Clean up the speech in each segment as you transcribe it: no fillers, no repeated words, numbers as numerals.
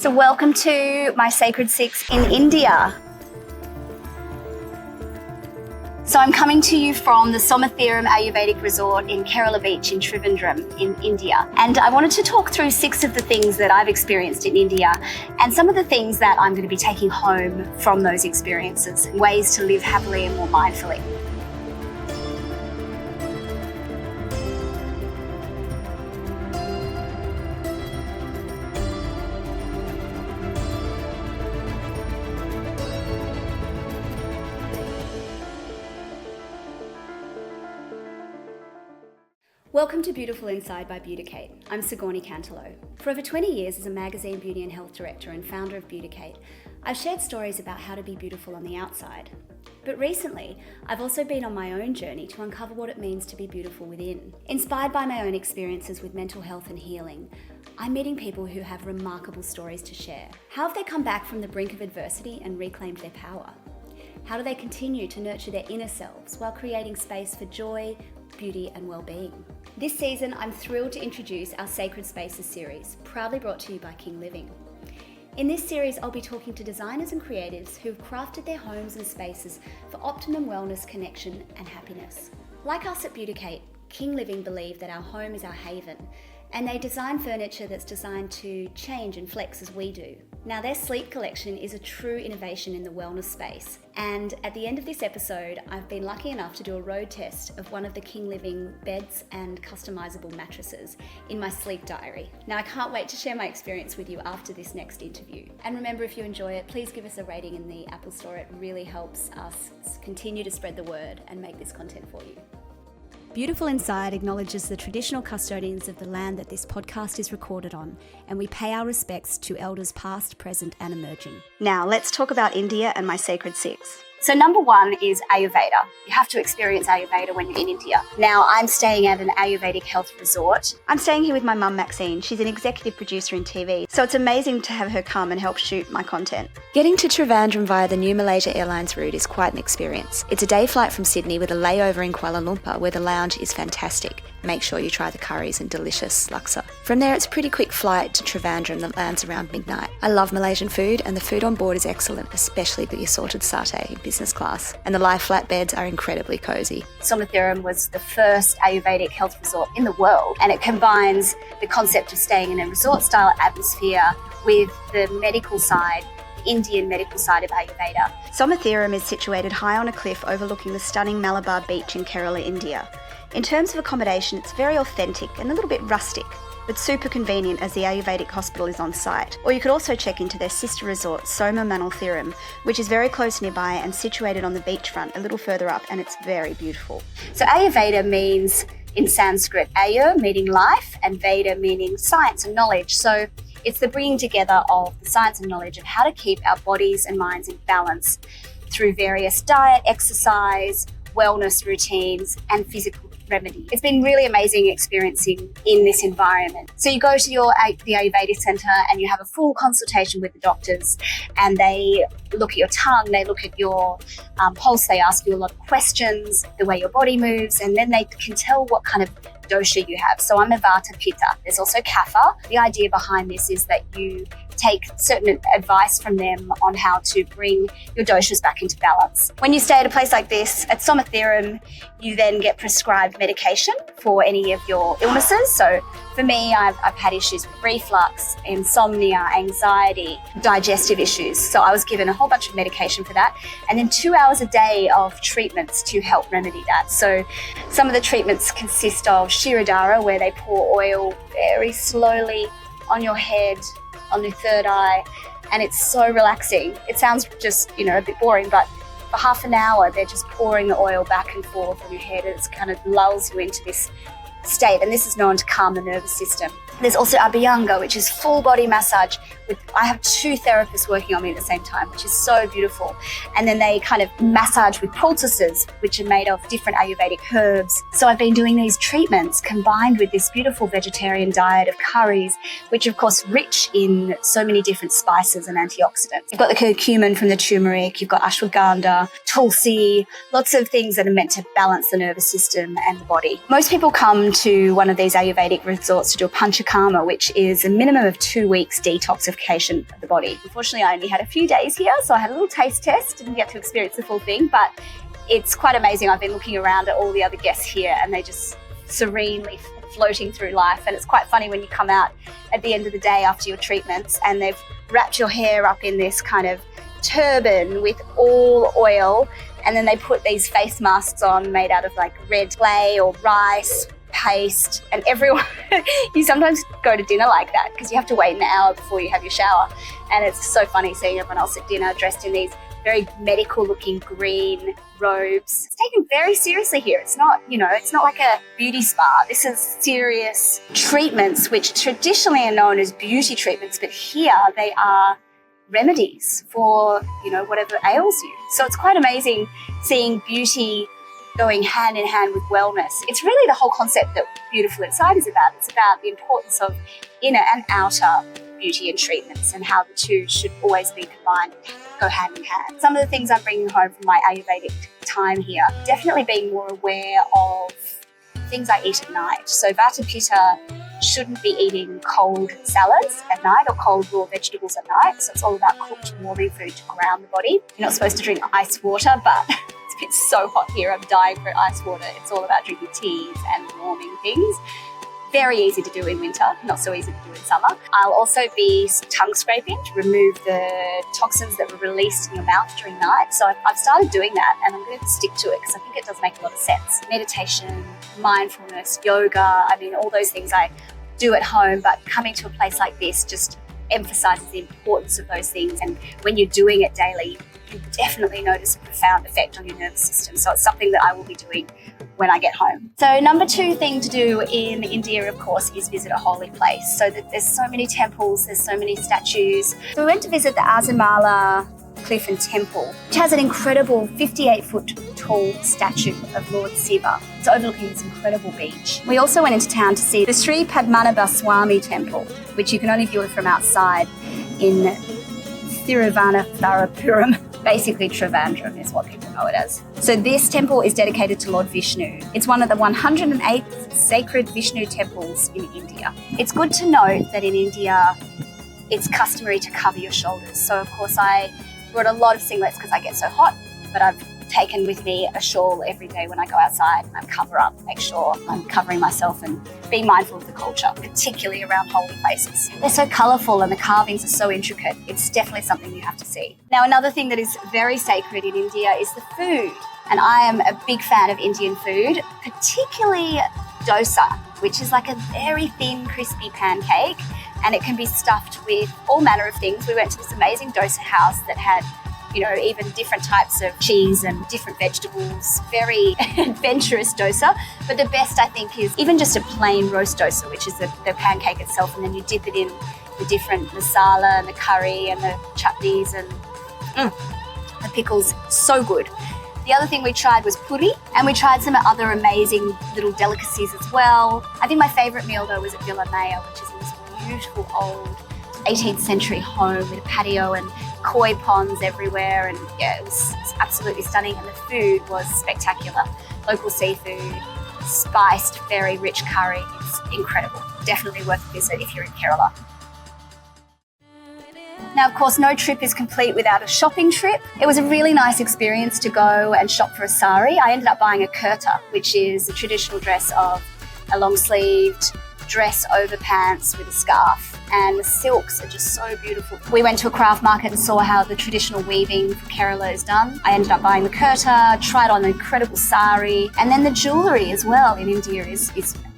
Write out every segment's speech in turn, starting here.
So welcome to my Sacred Six in India. So I'm coming to you from the Somatheeram Ayurvedic Resort in Kerala Beach in Trivandrum in India. And I wanted to talk through 6 of the things that I've experienced in India and some of the things that I'm going to be taking home from those experiences, ways to live happily and more mindfully. Welcome to Beautiful Inside by Beauticate. I'm Sigourney Cantelo. For over 20 years as a magazine beauty and health director and founder of Beauticate, I've shared stories about how to be beautiful on the outside. But recently, I've also been on my own journey to uncover what it means to be beautiful within. Inspired by my own experiences with mental health and healing, I'm meeting people who have remarkable stories to share. How have they come back from the brink of adversity and reclaimed their power? How do they continue to nurture their inner selves while creating space for joy, beauty and well-being? This season, I'm thrilled to introduce our Sacred Spaces series, proudly brought to you by King Living. In this series, I'll be talking to designers and creatives who've crafted their homes and spaces for optimum wellness, connection and happiness. Like us at Beauticate, King Living believe that our home is our haven, and they design furniture that's designed to change and flex as we do. Now, their sleep collection is a true innovation in the wellness space. And at the end of this episode, I've been lucky enough to do a road test of one of the King Living beds and customizable mattresses in my sleep diary. Now, I can't wait to share my experience with you after this next interview. And remember, if you enjoy it, please give us a rating in the Apple Store. It really helps us continue to spread the word and make this content for you. Beautiful Inside acknowledges the traditional custodians of the land that this podcast is recorded on, and we pay our respects to elders past, present and emerging. Now, let's talk about India and my Sacred Six. So number 1 is Ayurveda. You have to experience Ayurveda when you're in India. Now, I'm staying at an Ayurvedic health resort. I'm staying here with my mum, Maxine. She's an executive producer in TV, so it's amazing to have her come and help shoot my content. Getting to Trivandrum via the new Malaysia Airlines route is quite an experience. It's a day flight from Sydney with a layover in Kuala Lumpur, where the lounge is fantastic. Make sure you try the curries and delicious laksa. From there, it's a pretty quick flight to Trivandrum that lands around midnight. I love Malaysian food, and the food on board is excellent, especially the assorted satay in business class. And the live flat beds are incredibly cozy. Somatheeram was the first Ayurvedic health resort in the world, and it combines the concept of staying in a resort-style atmosphere with the medical side, the Indian medical side of Ayurveda. Somatheeram is situated high on a cliff overlooking the stunning Malabar beach in Kerala, India. In terms of accommodation, it's very authentic and a little bit rustic, but super convenient as the Ayurvedic hospital is on site. Or you could also check into their sister resort, Somatheeram, which is very close nearby and situated on the beachfront a little further up, and it's very beautiful. So Ayurveda means, in Sanskrit, Ayur meaning life and Veda meaning science and knowledge. So it's the bringing together of the science and knowledge of how to keep our bodies and minds in balance through various diet, exercise, wellness routines and physical remedy. It's been really amazing experiencing in this environment. So you go to the Ayurvedic Centre and you have a full consultation with the doctors, and they look at your tongue, they look at your pulse, they ask you a lot of questions, the way your body moves, and then they can tell what kind of dosha you have. So I'm a Vata Pitta. There's also Kapha. The idea behind this is that you take certain advice from them on how to bring your doshas back into balance. When you stay at a place like this, at Somatheeram, you then get prescribed medication for any of your illnesses. So for me, I've had issues with reflux, insomnia, anxiety, digestive issues. So I was given a whole bunch of medication for that. And then 2 hours a day of treatments to help remedy that. So some of the treatments consist of Shirodhara, where they pour oil very slowly on your head, on your third eye, and it's so relaxing. It sounds just, a bit boring, but for half an hour, they're just pouring the oil back and forth on your head, and it kind of lulls you into this state, and this is known to calm the nervous system. There's also Abhyanga, which is full body massage. I have 2 therapists working on me at the same time, which is so beautiful. And then they kind of massage with poultices, which are made of different Ayurvedic herbs. So I've been doing these treatments combined with this beautiful vegetarian diet of curries, which of course rich in so many different spices and antioxidants. You've got the curcumin from the turmeric, you've got ashwagandha, tulsi, lots of things that are meant to balance the nervous system and the body. Most people come to one of these Ayurvedic resorts to do a pancha Karma, which is a minimum of 2 weeks detoxification of the body. Unfortunately, I only had a few days here, so I had a little taste test, didn't get to experience the full thing, but it's quite amazing. I've been looking around at all the other guests here and they just serenely floating through life. And it's quite funny when you come out at the end of the day after your treatments and they've wrapped your hair up in this kind of turban with all oil, and then they put these face masks on made out of like red clay or rice paste, and everyone you sometimes go to dinner like that because you have to wait an hour before you have your shower, and it's so funny seeing everyone else at dinner dressed in these very medical looking green robes. It's taken very seriously here. It's not, it's not like a beauty spa. This is serious treatments which traditionally are known as beauty treatments, but here they are remedies for, whatever ails you. So it's quite amazing seeing beauty going hand in hand with wellness. It's really the whole concept that Beautiful Inside is about. It's about the importance of inner and outer beauty and treatments and how the two should always be combined, go hand in hand. Some of the things I'm bringing home from my Ayurvedic time here, definitely being more aware of things I eat at night. So Vata Pitta shouldn't be eating cold salads at night or cold raw vegetables at night. So it's all about cooked, warming food to ground the body. You're not supposed to drink ice water, but it's so hot here. I'm dying for ice water. It's all about drinking teas and warming things. Very easy to do in winter, not so easy to do in summer. I'll also be tongue scraping to remove the toxins that were released in your mouth during night. So I've started doing that and I'm going to stick to it because I think it does make a lot of sense. Meditation, mindfulness, yoga, all those things I do at home, but coming to a place like this just emphasizes the importance of those things. And when you're doing it daily, you definitely notice a profound effect on your nervous system. So it's something that I will be doing when I get home. So number 2 thing to do in India, of course, is visit a holy place. So that there's so many temples, there's so many statues. So we went to visit the Azamala Cliff and Temple, which has an incredible 58-foot tall statue of Lord Shiva. It's overlooking this incredible beach. We also went into town to see the Sri Padmanabha Swami Temple, which you can only view it from outside in Thiruvananthapuram. Basically, Trivandrum is what people know it as. So this temple is dedicated to Lord Vishnu. It's one of the 108 sacred Vishnu temples in India. It's good to note that in India, it's customary to cover your shoulders. So of course I brought a lot of singlets because I get so hot, but I've taken with me a shawl every day when I go outside and I cover up, make sure I'm covering myself and being mindful of the culture, particularly around holy places. They're so colourful and the carvings are so intricate. It's definitely something you have to see. Now, another thing that is very sacred in India is the food. And I am a big fan of Indian food, particularly dosa, which is like a very thin, crispy pancake, and it can be stuffed with all manner of things. We went to this amazing dosa house that had even different types of cheese and different vegetables, very adventurous dosa. But the best, I think, is even just a plain roast dosa, which is the pancake itself, and then you dip it in the different masala and the curry and the chutneys and the pickles. So good. The other thing we tried was puri, and we tried some other amazing little delicacies as well. I think my favourite meal, though, was at Villa Maya, which is in this beautiful old 18th century home with a patio and koi ponds everywhere, and it was absolutely stunning, and the food was spectacular. Local seafood, spiced, very rich curry. It's incredible. Definitely worth a visit if you're in Kerala. Now, of course, no trip is complete without a shopping trip. It was a really nice experience to go and shop for a sari. I ended up buying a kurta, which is a traditional dress of a long-sleeved dress over pants with a scarf, and the silks are just so beautiful. We went to a craft market and saw how the traditional weaving for Kerala is done. I ended up buying the kurta, tried on an incredible sari, and then the jewellery as well in India is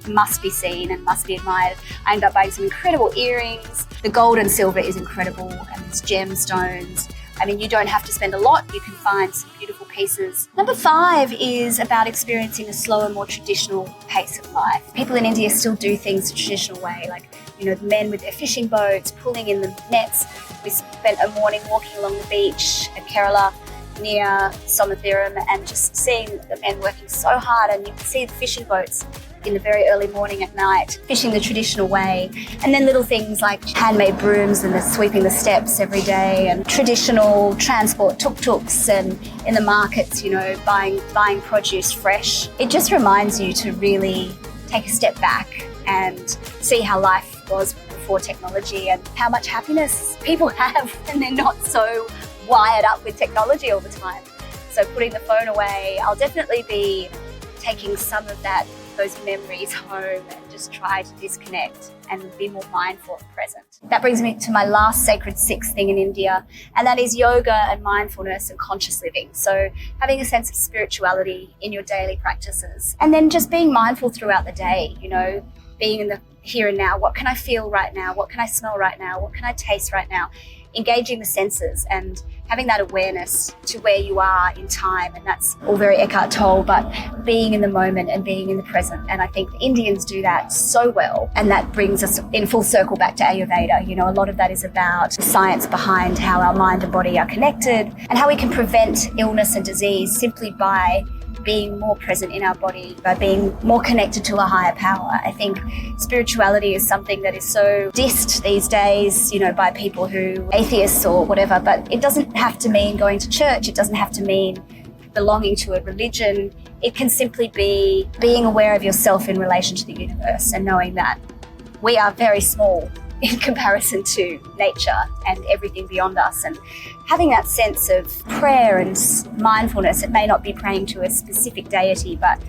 must be seen and must be admired. I ended up buying some incredible earrings. The gold and silver is incredible, and there's gemstones. You don't have to spend a lot. You can find some beautiful pieces. Number 5 is about experiencing a slower, more traditional pace of life. People in India still do things the traditional way, like, the men with their fishing boats, pulling in the nets. We spent a morning walking along the beach at Kerala near Somatheeram and just seeing the men working so hard, and you can see the fishing boats in the very early morning at night, fishing the traditional way. And then little things like handmade brooms and the sweeping the steps every day, and traditional transport tuk-tuks, and in the markets, buying produce fresh. It just reminds you to really take a step back and see how life life was before technology and how much happiness people have and they're not so wired up with technology all the time. So putting the phone away, I'll definitely be taking some of those memories home and just try to disconnect and be more mindful and present. That brings me to my last sacred sixth thing in India, and that is yoga and mindfulness and conscious living. So having a sense of spirituality in your daily practices, and then just being mindful throughout the day, being in the here and now. What can I feel right now? What can I smell right now? What can I taste right now? Engaging the senses and having that awareness to where you are in time. And that's all very Eckhart Tolle, but being in the moment and being in the present. And I think the Indians do that so well. And that brings us in full circle back to Ayurveda. A lot of that is about the science behind how our mind and body are connected and how we can prevent illness and disease simply by being more present in our body, by being more connected to a higher power. I think spirituality is something that is so dissed these days, by people who are atheists or whatever, but it doesn't have to mean going to church. It doesn't have to mean belonging to a religion. It can simply be being aware of yourself in relation to the universe and knowing that we are very small in comparison to nature and everything beyond us, and having that sense of prayer and mindfulness. It may not be praying to a specific deity, but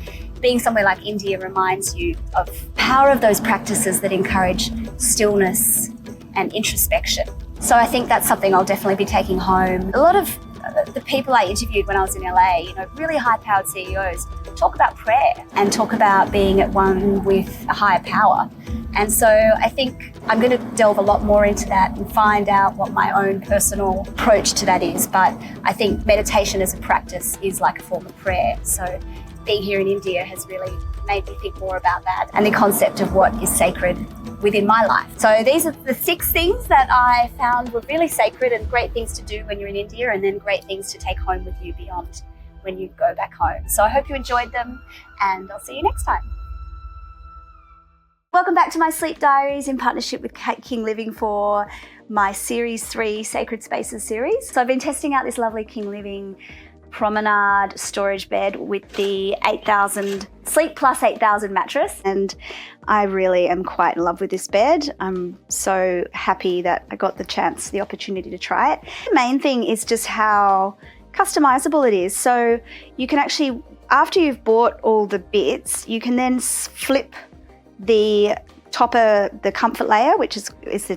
being somewhere like India reminds you of the power of those practices that encourage stillness and introspection. So I think that's something I'll definitely be taking home. A lot of the people I interviewed when I was in LA, really high-powered CEOs, talk about prayer and talk about being at one with a higher power. And so I think I'm going to delve a lot more into that and find out what my own personal approach to that is. But I think meditation as a practice is like a form of prayer. So being here in India has really made me think more about that and the concept of what is sacred within my life. So these are the 6 things that I found were really sacred and great things to do when you're in India, and then great things to take home with you beyond when you go back home. So I hope you enjoyed them, and I'll see you next time. Welcome back to my sleep diaries in partnership with King Living for my Series 3 Sacred Spaces series. So I've been testing out this lovely King Living promenade storage bed with the 8,000 Sleep Plus 8,000 mattress, and I really am quite in love with this bed. I'm so happy that I got the opportunity to try it. The main thing is just how customizable it is. So you can actually, after you've bought all the bits, you can then flip the topper, the comfort layer, which is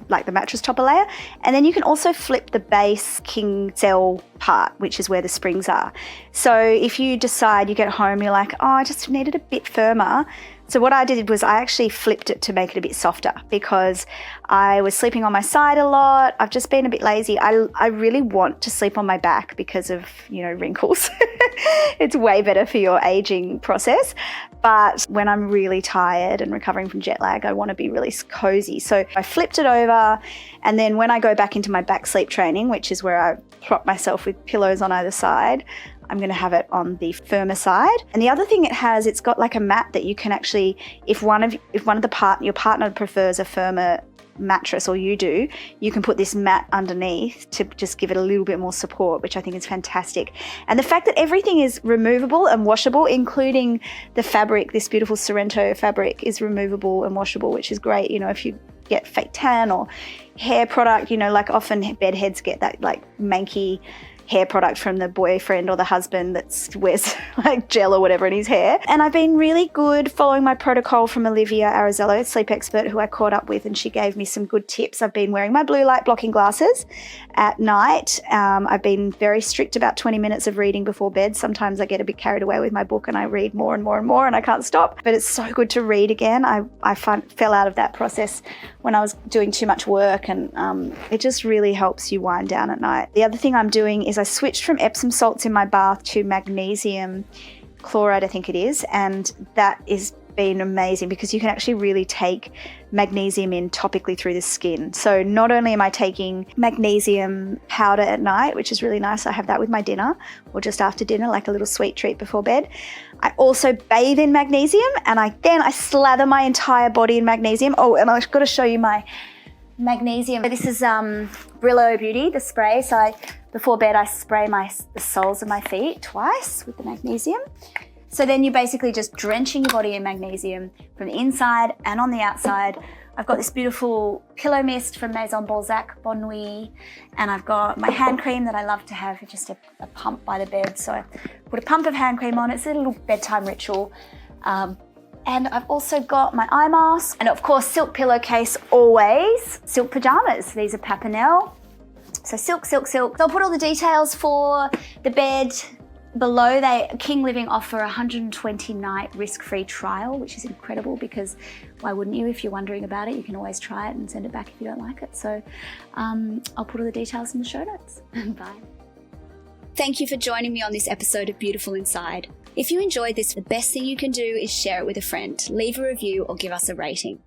like the mattress topper layer, and then you can also flip the base king cell part, which is where the springs are. So if you decide you get home, you're like, oh, I just need it a bit firmer. So what I did was I actually flipped it to make it a bit softer because I was sleeping on my side a lot. I've just been a bit lazy. I really want to sleep on my back because of, wrinkles. It's way better for your aging process. But when I'm really tired and recovering from jet lag, I want to be really cozy. So I flipped it over, and then when I go back into my back sleep training, which is where I prop myself with pillows on either side, I'm going to have it on the firmer side. And the other thing it's got like a mat that you can actually, if your partner prefers a firmer mattress, or you do, you can put this mat underneath to just give it a little bit more support, which I think is fantastic. And the fact that everything is removable and washable, including the fabric, this beautiful Sorrento fabric is removable and washable, which is great. If you get fake tan or hair product, like often bed heads get that like manky hair product from the boyfriend or the husband that wears like gel or whatever in his hair. And I've been really good following my protocol from Olivia Arizello, sleep expert, who I caught up with, and she gave me some good tips. I've been wearing my blue light blocking glasses at night. I've been very strict about 20 minutes of reading before bed. Sometimes I get a bit carried away with my book and I read more and more and more and I can't stop. But it's so good to read again. I fell out of that process when I was doing too much work, and it just really helps you wind down at night. The other thing I'm doing is I switched from Epsom salts in my bath to magnesium chloride, I think it is, and that is been amazing because you can actually really take magnesium in topically through the skin. So not only am I taking magnesium powder at night, which is really nice, I have that with my dinner or just after dinner, like a little sweet treat before bed. I also bathe in magnesium, and I slather my entire body in magnesium. Oh, and I've got to show you my magnesium. This is Brillo Beauty, the spray. So before bed I spray the soles of my feet twice with the magnesium. So then you're basically just drenching your body in magnesium from the inside and on the outside I've got this beautiful pillow mist from Maison Balzac Bonne Nuit, and I've got my hand cream that I love to have, just a pump by the bed. So I put a pump of hand cream on. It's a little bedtime ritual. And I've also got my eye mask, and of course silk pillowcase always. Silk pajamas, these are Papinel. So silk, silk, silk. So I'll put all the details for the bed below. King Living offer a 120-night risk-free trial, which is incredible because why wouldn't you? If you're wondering about it, you can always try it and send it back if you don't like it. So I'll put all the details in the show notes. Bye. Thank you for joining me on this episode of Beautiful Inside. If you enjoyed this, the best thing you can do is share it with a friend, leave a review or give us a rating.